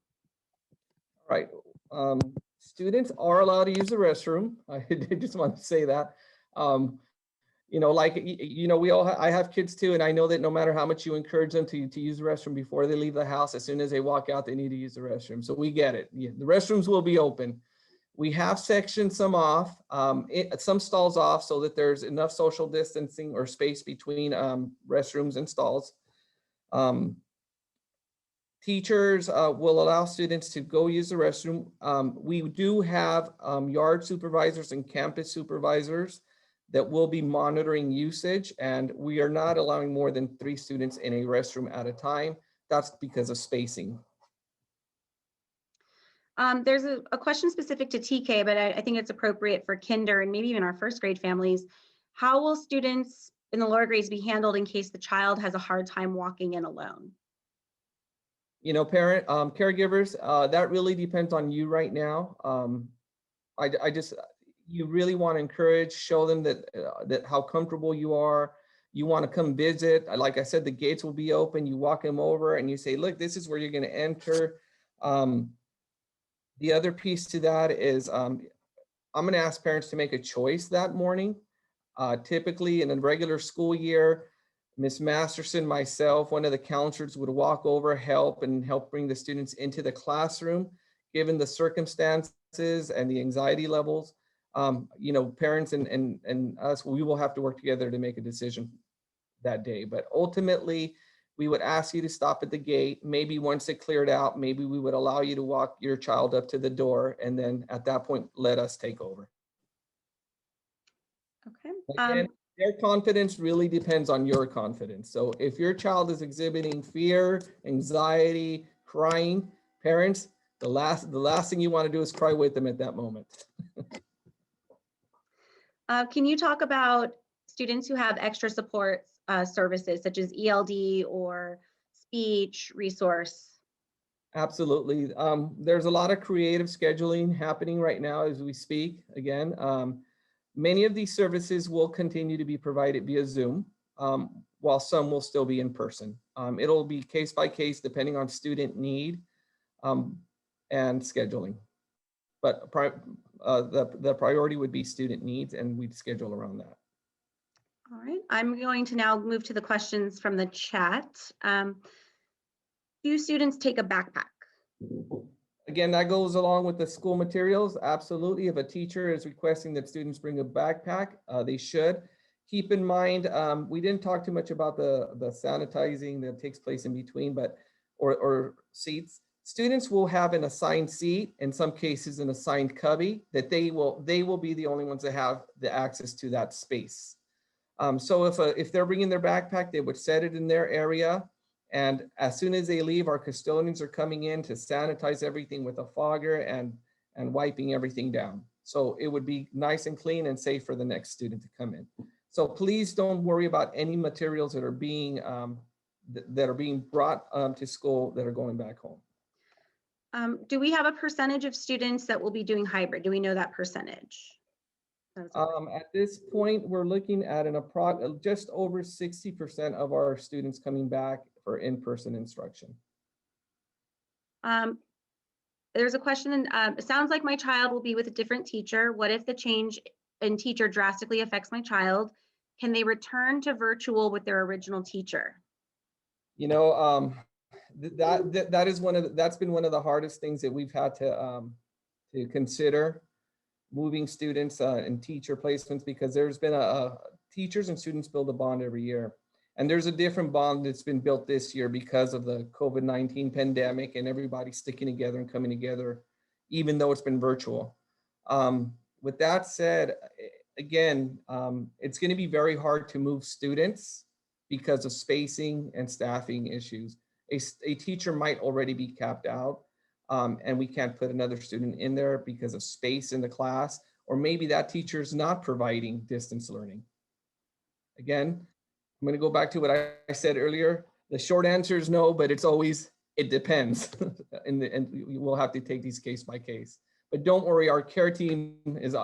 A: All right. Students are allowed to use the restroom. I just want to say that. You know, like, you know, I have kids too, and I know that no matter how much you encourage them to use the restroom before they leave the house, as soon as they walk out, they need to use the restroom. So we get it. Yeah, the restrooms will be open. We have sectioned some off, some stalls off so that there's enough social distancing or space between restrooms and stalls. Teachers will allow students to go use the restroom. We do have yard supervisors and campus supervisors that will be monitoring usage, and we are not allowing more than 3 students in a restroom at a time. That's because of spacing.
B: There's a question specific to TK, but I think it's appropriate for kinder and maybe even our first grade families. How will students in the lower grades be handled in case the child has a hard time walking in alone?
A: You know, caregivers, that really depends on you right now. You really want to encourage, show them that how comfortable you are. You want to come visit. Like I said, the gates will be open. You walk them over and you say, look, this is where you're going to enter. The other piece to that is I'm going to ask parents to make a choice that morning. Typically in a regular school year, Ms. Masterson, myself, one of the counselors would walk over, help bring the students into the classroom. Given the circumstances and the anxiety levels, you know, parents and us, we will have to work together to make a decision that day. But ultimately, we would ask you to stop at the gate. Maybe once it cleared out, maybe we would allow you to walk your child up to the door, and then at that point, let us take over.
B: Okay.
A: Again, their confidence really depends on your confidence. So if your child is exhibiting fear, anxiety, crying, parents, the last thing you want to do is cry with them at that moment.
B: Can you talk about students who have extra support services such as ELD or speech resource?
A: Absolutely. There's a lot of creative scheduling happening right now as we speak. Again, many of these services will continue to be provided via Zoom, while some will still be in person. It'll be case by case depending on student need and scheduling. But the priority would be student needs, and we'd schedule around that.
B: All right, I'm going to now move to the questions from the chat. Do students take a backpack?
A: Again, that goes along with the school materials. Absolutely. If a teacher is requesting that students bring a backpack, they should. Keep in mind, we didn't talk too much about the sanitizing that takes place in between, but or seats. Students will have an assigned seat, in some cases an assigned cubby, that they will be the only ones that have the access to that space. So if they're bringing their backpack, they would set it in their area. And as soon as they leave, our custodians are coming in to sanitize everything with a fogger and wiping everything down. So it would be nice and clean and safe for the next student to come in. So please don't worry about any materials that are being brought to school that are going back home.
B: Do we have a percentage of students that will be doing hybrid? Do we know that percentage?
A: At this point, we're looking at just over 60% of our students coming back for in-person instruction.
B: There's a question, it sounds like my child will be with a different teacher. What if the change in teacher drastically affects my child? Can they return to virtual with their original teacher?
A: You know, that's been one of the hardest things that we've had to consider, moving students and teacher placements, because there's been teachers and students build a bond every year. And there's a different bond that's been built this year because of the COVID-19 pandemic and everybody sticking together and coming together, even though it's been virtual. With that said, again, it's going to be very hard to move students because of spacing and staffing issues. A teacher might already be capped out, and we can't put another student in there because of space in the class, or maybe that teacher is not providing distance learning. Again, I'm going to go back to what I said earlier. The short answer is no, but it depends. and we'll have to take these case by case. But don't worry, our care team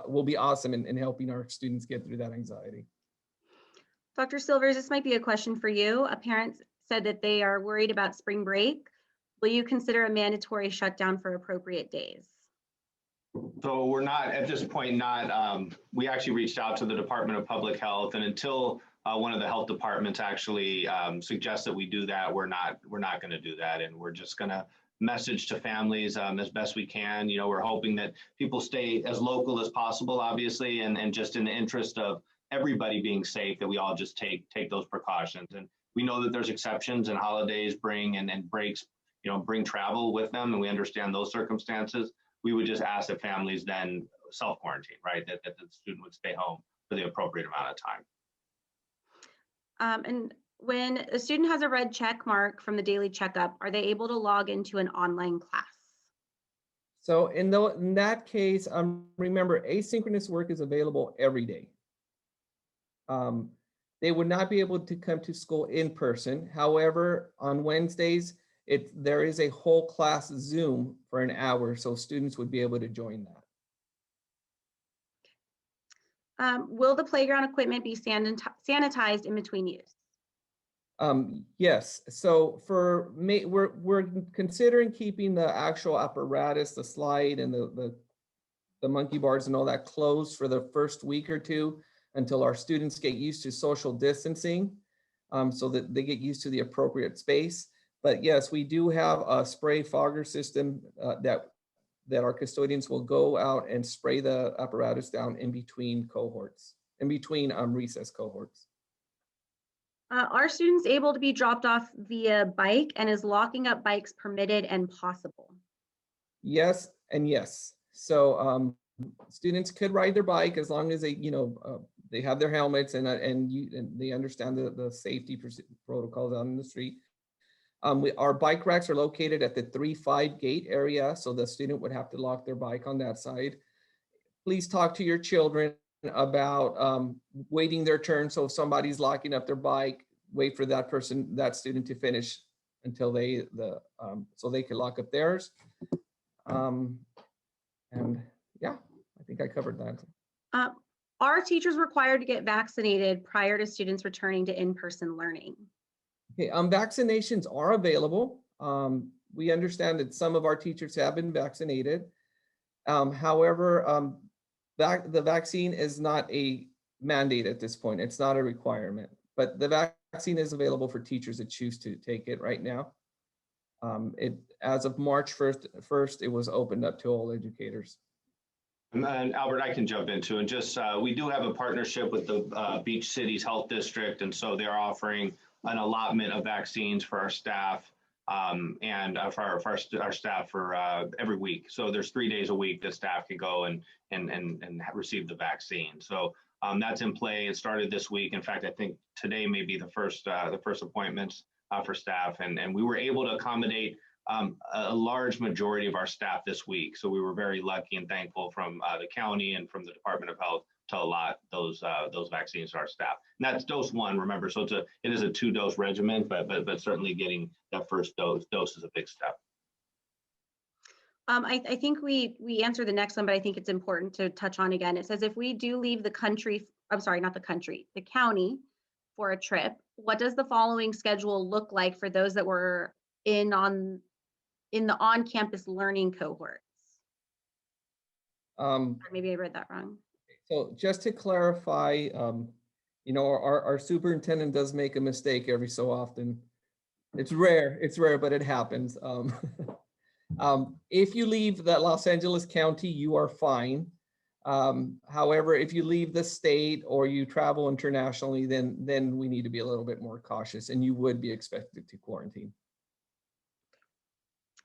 A: will be awesome in helping our students get through that anxiety.
B: Dr. Silvers, this might be a question for you. A parent said that they are worried about spring break. Will you consider a mandatory shutdown for appropriate days?
C: So we're not, at this point, we actually reached out to the Department of Public Health, and until one of the health departments actually suggests that we do that, we're not going to do that. And we're just going to message to families as best we can. You know, we're hoping that people stay as local as possible, obviously, and just in the interest of everybody being safe, that we all just take those precautions. And we know that there's exceptions, and holidays bring and breaks, you know, bring travel with them, and we understand those circumstances. We would just ask that families then self-quarantine, right? That the student would stay home for the appropriate amount of time.
B: And when a student has a red check mark from the daily checkup, are they able to log into an online class?
A: So in that case, remember, asynchronous work is available every day. They would not be able to come to school in person. However, on Wednesdays, there is a whole class Zoom for an hour, so students would be able to join that.
B: Will the playground equipment be sanitized in between use?
A: Yes. So we're considering keeping the actual apparatus, the slide, and the monkey bars and all that closed for the first week or two until our students get used to social distancing, so that they get used to the appropriate space. But yes, we do have a spray fogger system that our custodians will go out and spray the apparatus down in between cohorts, in between recess cohorts.
B: Are students able to be dropped off via bike, and is locking up bikes permitted and possible?
A: Yes and yes. So students could ride their bike as long as they, they have their helmets and they understand the safety protocols out in the street. Our bike racks are located at the 3-5 gate area, so the student would have to lock their bike on that side. Please talk to your children about waiting their turn. So if somebody's locking up their bike, wait for that student to finish until so they can lock up theirs. And yeah, I think I covered that.
B: Are teachers required to get vaccinated prior to students returning to in-person learning?
A: Okay, vaccinations are available. We understand that some of our teachers have been vaccinated. However, the vaccine is not a mandate at this point. It's not a requirement, but the vaccine is available for teachers that choose to take it right now. As of March 1st, it was opened up to all educators.
C: And Albert, I can jump into, and just we do have a partnership with the Beach Cities Health District, and so they're offering an allotment of vaccines for our staff and for our staff for every week. So there's 3 days a week that staff can go and receive the vaccine. So that's in play. It started this week. In fact, I think today may be the first appointments for staff, and we were able to accommodate a large majority of our staff this week. So we were very lucky and thankful from the county and from the Department of Health to allot those vaccines to our staff. And that's dose 1, remember. So it is a 2-dose regimen, but certainly getting that first dose is a big step.
B: I think we answered the next one, but I think it's important to touch on again. It says if we do leave the country, I'm sorry, not the country, the county for a trip, what does the following schedule look like for those that were in the on-campus learning cohorts? Or maybe I read that wrong.
A: So just to clarify, our superintendent does make a mistake every so often. It's rare, but it happens. If you leave the Los Angeles County, you are fine. However, if you leave the state or you travel internationally, then we need to be a little bit more cautious, and you would be expected to quarantine.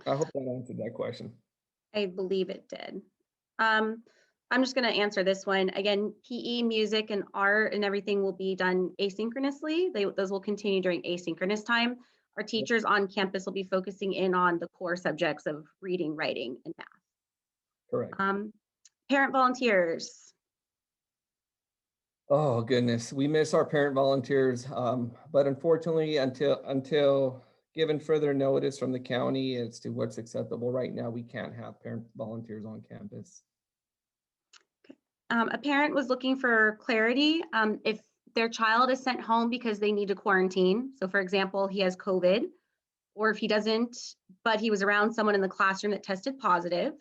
A: I hope that answered that question.
B: I believe it did. I'm just going to answer this one. Again, PE, music, and art and everything will be done asynchronously. Those will continue during asynchronous time. Our teachers on campus will be focusing in on the core subjects of reading, writing, and math.
A: Correct.
B: Parent volunteers.
A: Oh goodness, we miss our parent volunteers, but unfortunately, until given further notice from the county as to what's acceptable right now, we can't have parent volunteers on campus.
B: A parent was looking for clarity if their child is sent home because they need to quarantine. So for example, he has COVID, or if he doesn't, but he was around someone in the classroom that tested positive.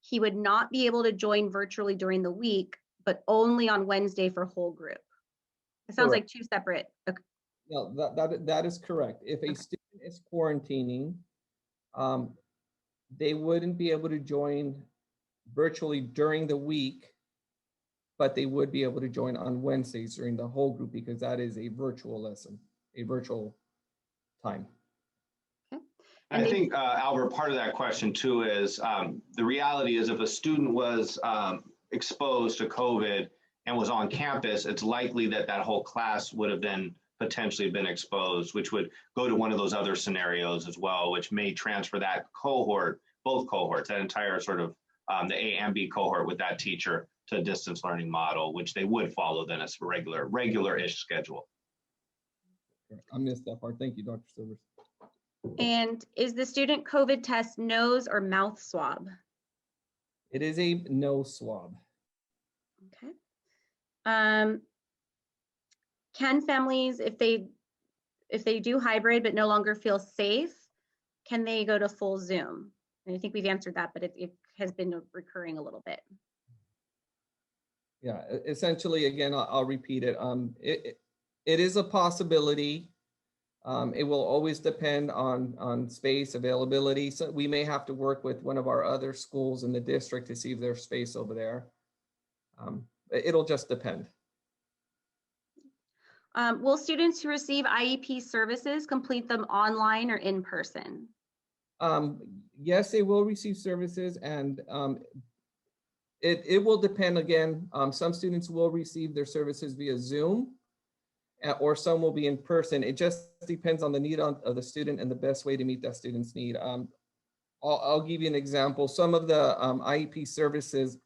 B: he would not be able to join virtually during the week, but only on Wednesday for whole group. It sounds like two separate. Okay.
A: No, that is correct. If a student is quarantining, they wouldn't be able to join virtually during the week, but they would be able to join on Wednesdays during the whole group because that is a virtual lesson, a virtual time.
B: Okay.
C: I think, Albert, part of that question too is the reality is if a student was exposed to COVID and was on campus, it's likely that that whole class would have been potentially been exposed, which would go to one of those other scenarios as well, which may transfer that cohort, both cohorts, that entire sort of the A and B cohort with that teacher to a distance learning model, which they would follow then as a regular-ish schedule.
A: I missed that part. Thank you, Dr. Silvers.
B: And is the student COVID test nose or mouth swab?
A: It is a nose swab.
B: Okay. Can families, if they do hybrid but no longer feel safe, can they go to full Zoom? And I think we've answered that, but it has been recurring a little bit.
A: Yeah, essentially, again, I'll repeat it. It is a possibility. It will always depend on space availability. So we may have to work with one of our other schools in the district to see if there's space over there. It'll just depend.
B: Will students who receive IEP services complete them online or in person?
A: Yes, they will receive services, and it will depend again. Some students will receive their services via Zoom, or some will be in person. It just depends on the need of the student and the best way to meet that student's need. I'll give you an example. Some of the IEP services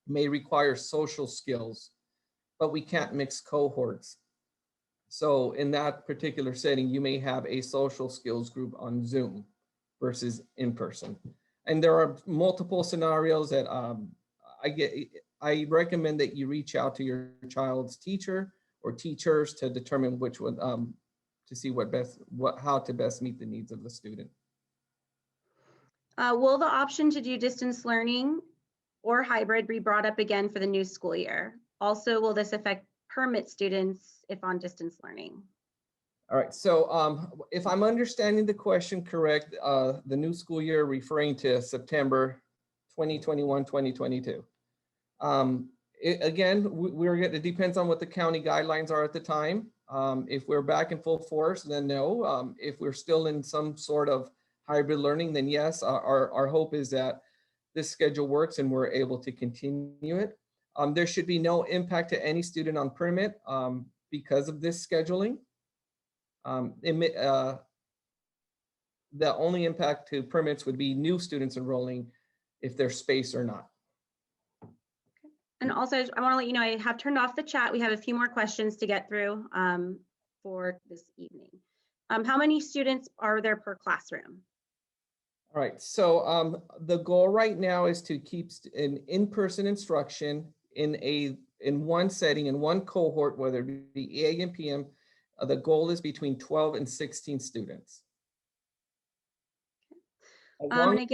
A: may require social skills, but we can't mix cohorts. So in that particular setting, you may have a social skills group on Zoom versus in person. And there are multiple scenarios that I recommend that you reach out to your child's teacher or teachers to determine which one, to see how to best meet the needs of the student.
B: Will the option to do distance learning or hybrid be brought up again for the new school year? Also, will this affect permit students if on distance learning?
A: All right, so if I'm understanding the question correct, the new school year referring to September 2021, 2022. Again, it depends on what the county guidelines are at the time. If we're back in full force, then no. If we're still in some sort of hybrid learning, then yes, our hope is that this schedule works and we're able to continue it. There should be no impact to any student on permit because of this scheduling. The only impact to permits would be new students enrolling if there's space or not.
B: And also, I want to let you know, I have turned off the chat. We have a few more questions to get through for this evening. How many students are there per classroom?
A: All right, so the goal right now is to keep an in-person instruction in one setting, in one cohort, whether it be EA and PM. The goal is between 12 and 16 students.
B: And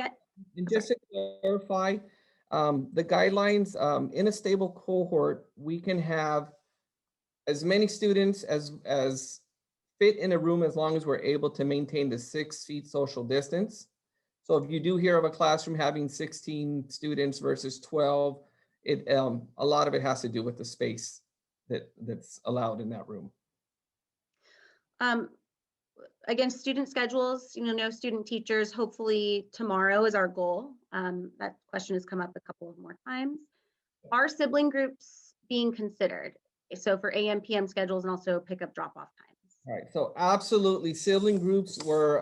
A: just to clarify, the guidelines in a stable cohort, we can have as many students as fit in a room as long as we're able to maintain the 6 feet social distance. So if you do hear of a classroom having 16 students versus 12, a lot of it has to do with the space that's allowed in that room.
B: Again, student schedules, no student teachers, hopefully tomorrow is our goal. That question has come up a couple of more times. Are sibling groups being considered? So for AM, PM schedules and also pickup drop-off times.
A: All right, so absolutely, sibling groups were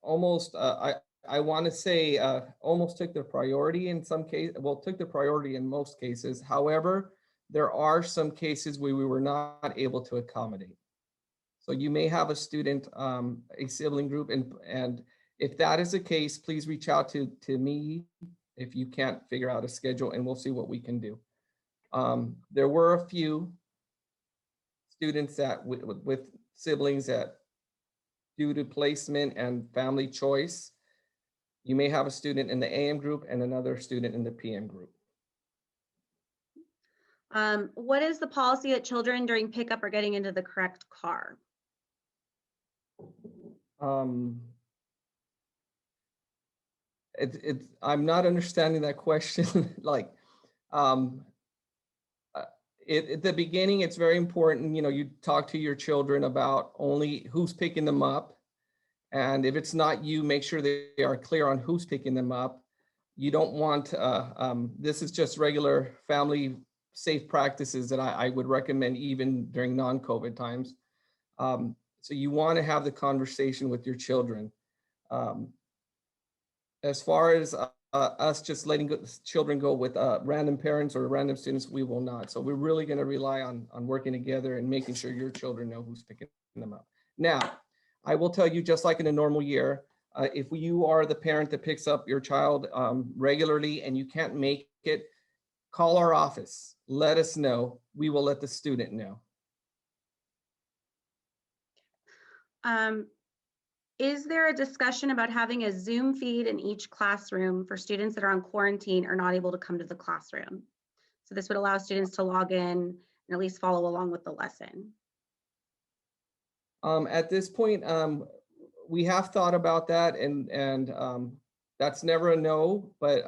A: almost, I want to say almost took the priority in some cases, well, took the priority in most cases. However, there are some cases where we were not able to accommodate. So you may have a student, a sibling group, and if that is the case, please reach out to me if you can't figure out a schedule, and we'll see what we can do. There were a few students that with siblings that due to placement and family choice You may have a student in the AM group and another student in the PM group.
B: What is the policy that children during pickup are getting into the correct car?
A: I'm not understanding that question. Like, at the beginning, it's very important, you talk to your children about only who's picking them up. And if it's not you, make sure they are clear on who's picking them up. You don't want, this is just regular family safe practices that I would recommend even during non-COVID times. So you want to have the conversation with your children. As far as us just letting children go with random parents or random students, we will not. So we're really going to rely on working together and making sure your children know who's picking them up. Now, I will tell you, just like in a normal year, if you are the parent that picks up your child regularly and you can't make it, call our office. Let us know. We will let the student know.
B: Is there a discussion about having a Zoom feed in each classroom for students that are on quarantine or not able to come to the classroom? So this would allow students to log in and at least follow along with the lesson.
A: At this point, we have thought about that, and that's never a no, but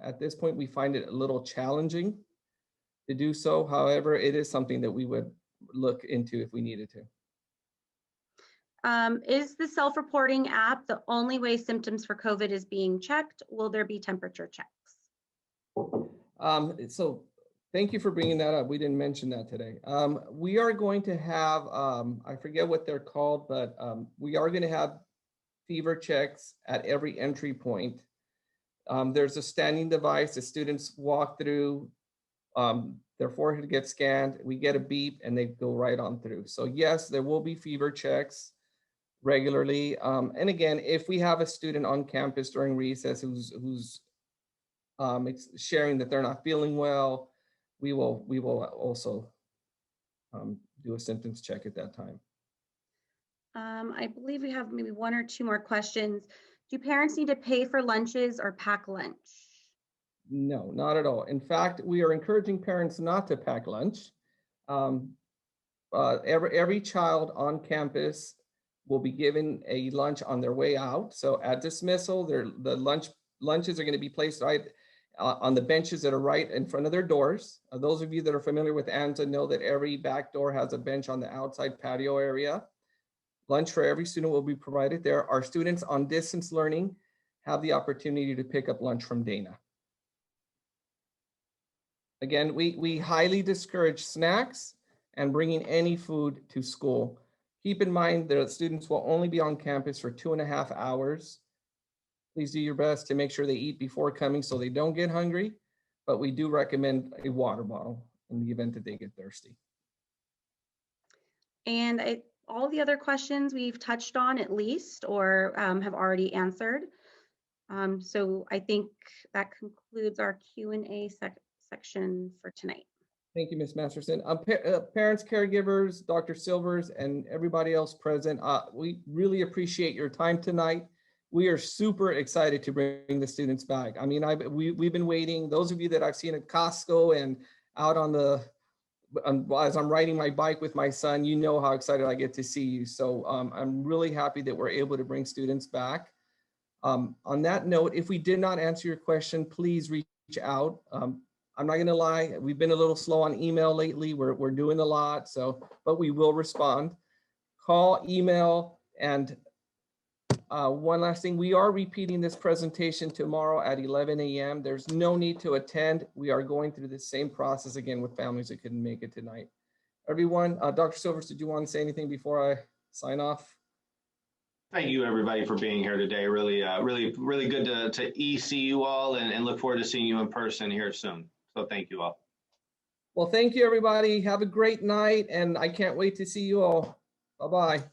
A: at this point, we find it a little challenging to do so. However, it is something that we would look into if we needed to.
B: Is the self-reporting app the only way symptoms for COVID is being checked? Will there be temperature checks?
A: So thank you for bringing that up. We didn't mention that today. We are going to have, I forget what they're called, but we are going to have fever checks at every entry point. There's a standing device that students walk through, their forehead gets scanned, we get a beep, and they go right on through. So yes, there will be fever checks regularly. And again, if we have a student on campus during recess who's sharing that they're not feeling well, we will also do a symptoms check at that time.
B: I believe we have maybe one or two more questions. Do parents need to pay for lunches or pack lunch?
A: No, not at all. In fact, we are encouraging parents not to pack lunch. Every child on campus will be given a lunch on their way out. So at dismissal, the lunches are going to be placed right on the benches that are right in front of their doors. Those of you that are familiar with Anza know that every back door has a bench on the outside patio area. Lunch for every student will be provided there. Our students on distance learning have the opportunity to pick up lunch from Dana. Again, we highly discourage snacks and bringing any food to school. Keep in mind that students will only be on campus for 2.5 hours. Please do your best to make sure they eat before coming so they don't get hungry, but we do recommend a water bottle in the event that they get thirsty.
B: And all the other questions we've touched on at least or have already answered. So I think that concludes our Q&A section for tonight.
A: Thank you, Ms. Masterson. Parents, caregivers, Dr. Silvers, and everybody else present, we really appreciate your time tonight. We are super excited to bring the students back. I mean, we've been waiting. Those of you that I've seen at Costco and out as I'm riding my bike with my son, you know how excited I get to see you. So I'm really happy that we're able to bring students back. On that note, if we did not answer your question, please reach out. I'm not gonna lie, we've been a little slow on email lately. We're doing a lot, but we will respond. Call, email, and one last thing, we are repeating this presentation tomorrow at 11 a.m. There's no need to attend. We are going through the same process again with families that couldn't make it tonight. Everyone, Dr. Silvers, did you want to say anything before I sign off?
C: Thank you, everybody, for being here today. Really good to see you all and look forward to seeing you in person here soon. So thank you all.
A: Well, thank you, everybody. Have a great night, and I can't wait to see you all. Bye-bye.